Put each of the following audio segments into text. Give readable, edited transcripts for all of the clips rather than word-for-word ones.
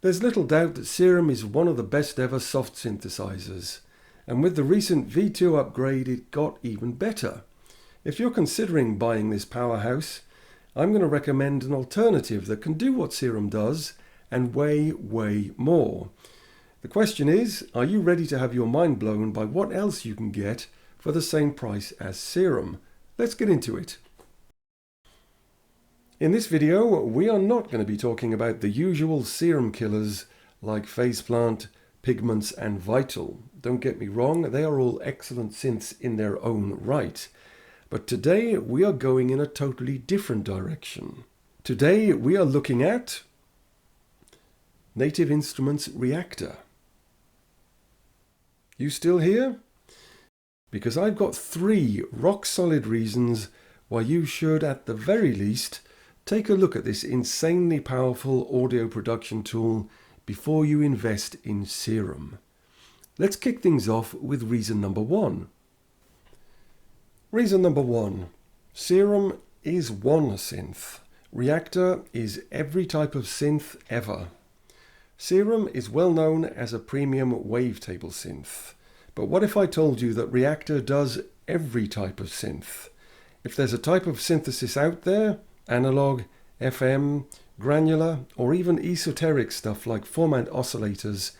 There's little doubt that Serum is one of the best ever soft synthesizers, and with the recent V2 upgrade it got even better. If you're considering buying this powerhouse, I'm going to recommend an alternative that can do what Serum does and way more. The question is, are you ready to have your mind blown by what else you can get for the same price as Serum? Let's get into it. In this video, we are not going to be talking about the usual Serum killers like Phaseplant, Pigments and Vital. Don't get me wrong, they are all excellent synths in their own right. But today we are going in a totally different direction. Today we are looking at Native Instruments Reaktor. You still here? Because I've got 3 rock-solid reasons why you should, at the very least, take a look at this insanely powerful audio production tool before you invest in Serum. Let's kick things off with reason number 1. Reason number 1. Serum is one synth. Reaktor is every type of synth ever. Serum is well known as a premium wavetable synth. But what if I told you that Reaktor does every type of synth? If there's a type of synthesis out there, analog, FM, granular, or even esoteric stuff like format oscillators,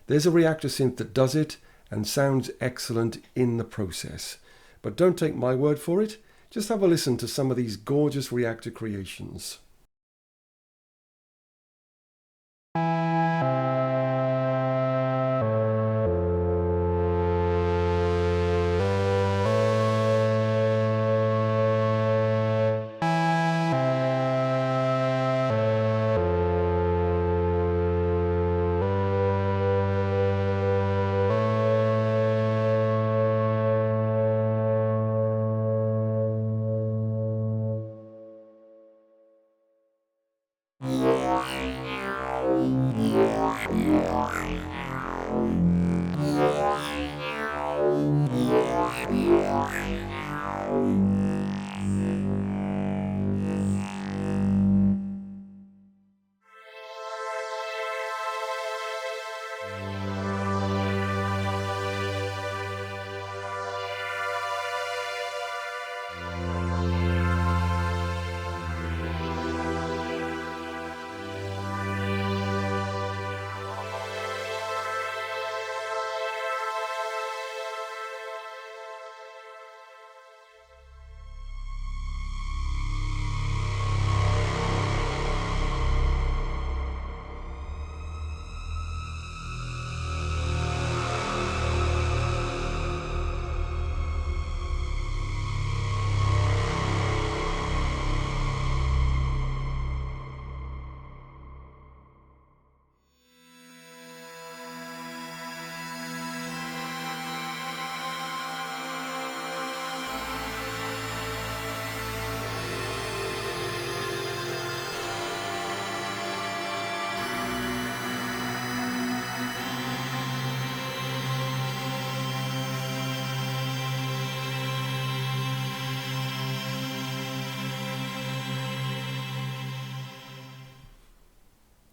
there's a Reaktor synth that does it and sounds excellent in the process. But don't take my word for it, just have a listen to some of these gorgeous Reaktor creations.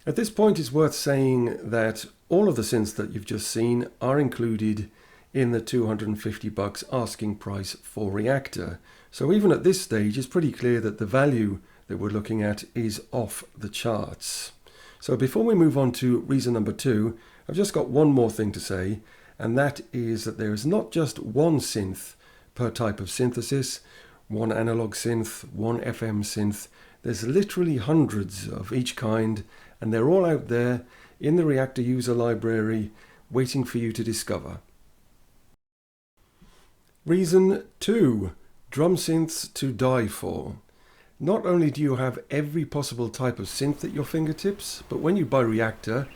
At this point, it's worth saying that all of the synths that you've just seen are included in the $250 asking price for Reaktor. So even at this stage, it's pretty clear that the value that we're looking at is off the charts. So before we move on to reason number 2, I've just got one more thing to say, and that is that there is not just one synth per type of synthesis, one analog synth, one FM synth. There's literally hundreds of each kind, and they're all out there in the Reaktor user library waiting for you to discover. Reason 2. Drum synths to die for. Not only do you have every possible type of synth at your fingertips, but when you buy Reaktor,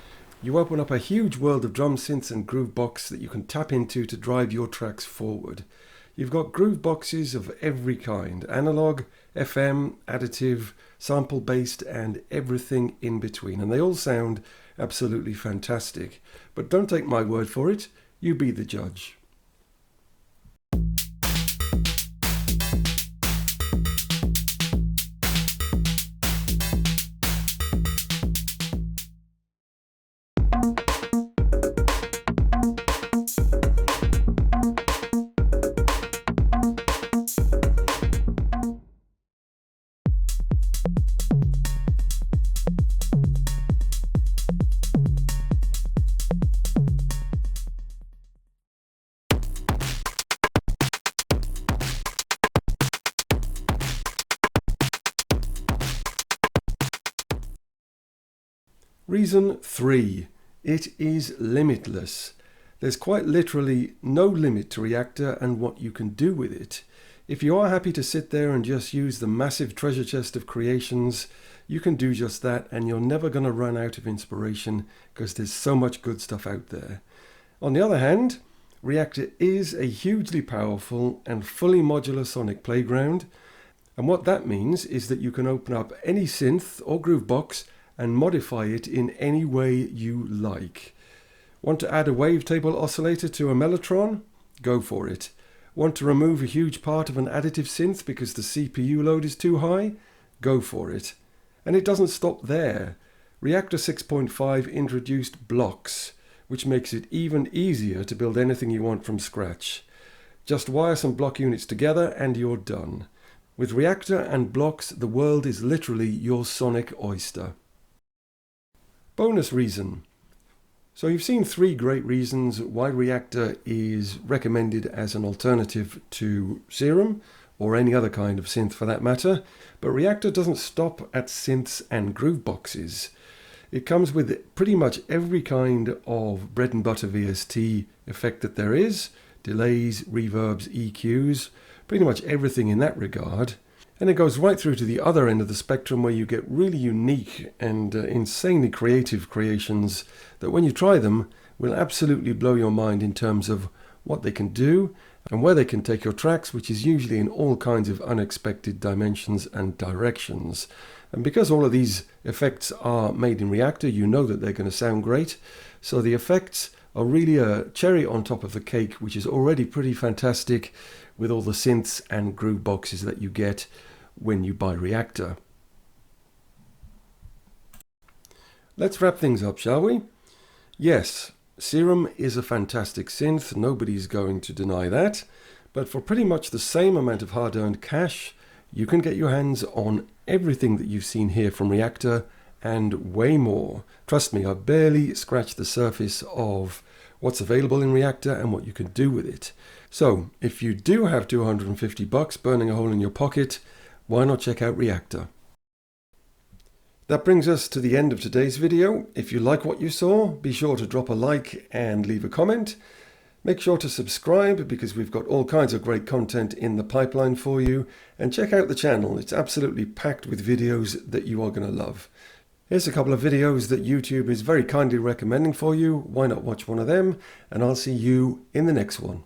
you open up a huge world of drum synths and groove box that you can tap into to drive your tracks forward. You've got groove boxes of every kind, analog, FM, additive, sample-based, and everything in between. And they all sound absolutely fantastic. But don't take my word for it, you be the judge. Reason 3. It is limitless. There's quite literally no limit to Reaktor and what you can do with it. If you are happy to sit there and just use the massive treasure chest of creations, you can do just that, and you're never going to run out of inspiration because there's so much good stuff out there. On the other hand, Reaktor is a hugely powerful and fully modular sonic playground, and what that means is that you can open up any synth or groovebox and modify it in any way you like. Want to add a wavetable oscillator to a mellotron? Go for it. Want to remove a huge part of an additive synth because the CPU load is too high? Go for it. And it doesn't stop there. Reaktor 6.5 introduced blocks, which makes it even easier to build anything you want from scratch. Just wire some block units together and you're done. With Reaktor and blocks, the world is literally your sonic oyster. Bonus reason. So you've seen 3 great reasons why Reaktor is recommended as an alternative to Serum, or any other kind of synth for that matter, but Reaktor doesn't stop at synths and grooveboxes. It comes with pretty much every kind of bread and butter VST effect that there is, delays, reverbs, EQs, pretty much everything in that regard. And it goes right through to the other end of the spectrum where you get really unique and insanely creative creations that when you try them will absolutely blow your mind in terms of what they can do and where they can take your tracks, which is usually in all kinds of unexpected dimensions and directions. And because all of these effects are made in Reaktor, you know that they're going to sound great. So the effects are really a cherry on top of the cake, which is already pretty fantastic with all the synths and groove boxes that you get when you buy Reaktor. Let's wrap things up, shall we? Yes, Serum is a fantastic synth, nobody's going to deny that, but for pretty much the same amount of hard-earned cash, you can get your hands on everything that you've seen here from Reaktor and way more. Trust me, I've barely scratched the surface of what's available in Reaktor and what you can do with it. So, if you do have $250 burning a hole in your pocket, why not check out Reaktor? That brings us to the end of today's video. If you like what you saw, be sure to drop a like and leave a comment. Make sure to subscribe because we've got all kinds of great content in the pipeline for you. And check out the channel. It's absolutely packed with videos that you are going to love. Here's a couple of videos that YouTube is very kindly recommending for you. Why not watch one of them? And I'll see you in the next one.